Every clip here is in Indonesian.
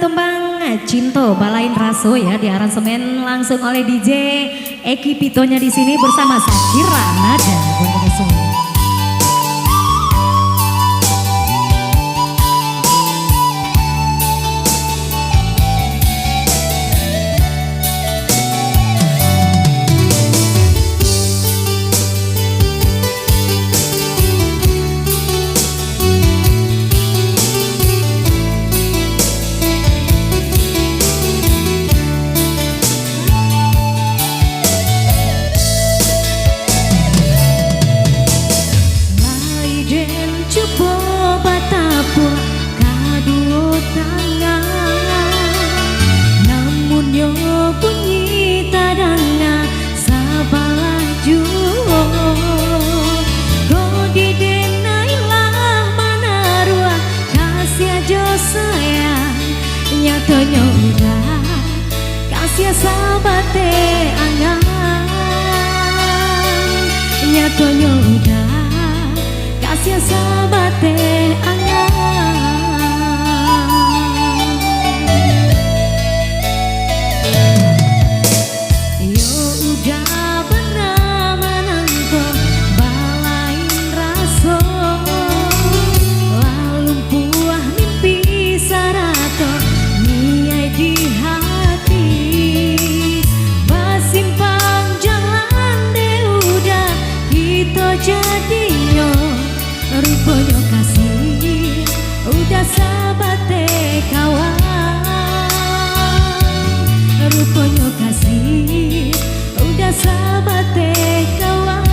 tembang Cinto Balain Raso ya, di aransemen langsung oleh DJ Eki Pitonya di sini bersama Sakira Nada buat kita semua. Namun yo bunyi tadanga sabalah juo kodi denailah manarua kasih aja sayang nyatonya udah kasih sabate angan nyatonya udah kasih sabate angan. Rupanya kasih udah sabate kawan, rupanya kasih udah sabate kawan.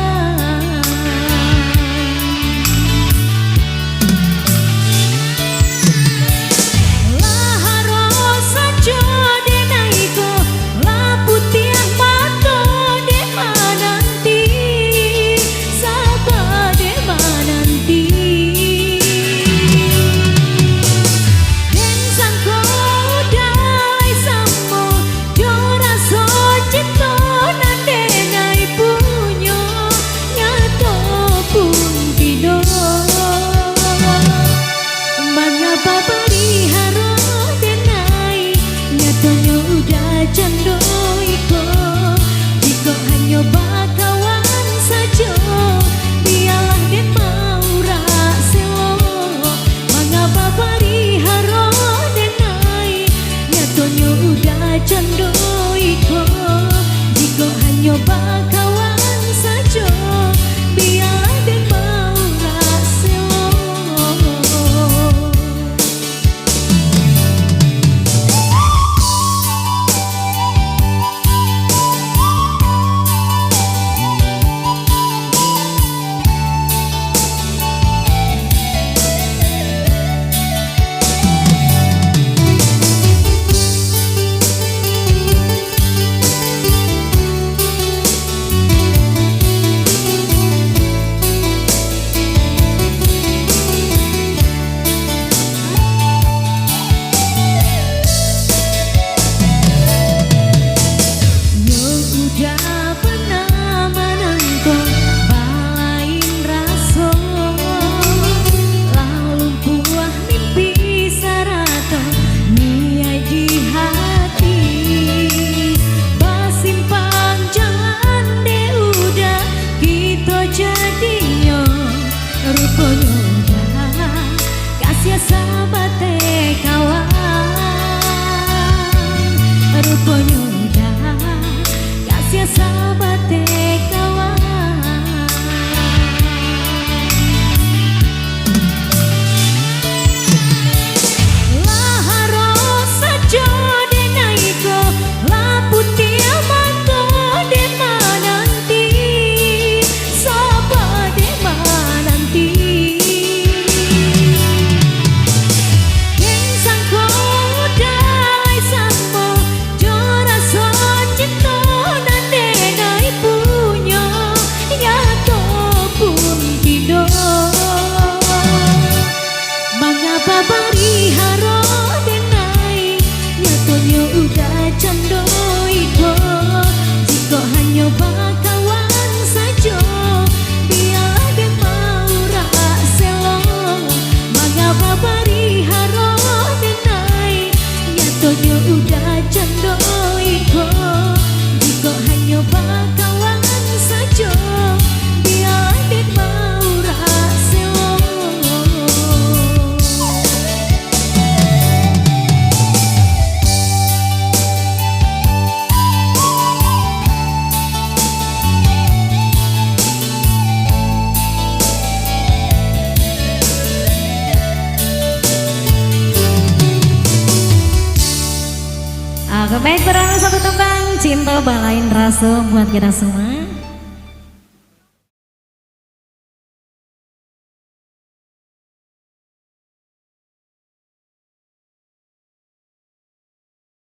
Oke baik, berlalu satu tembang Cinta Balain Raso buat kita semua.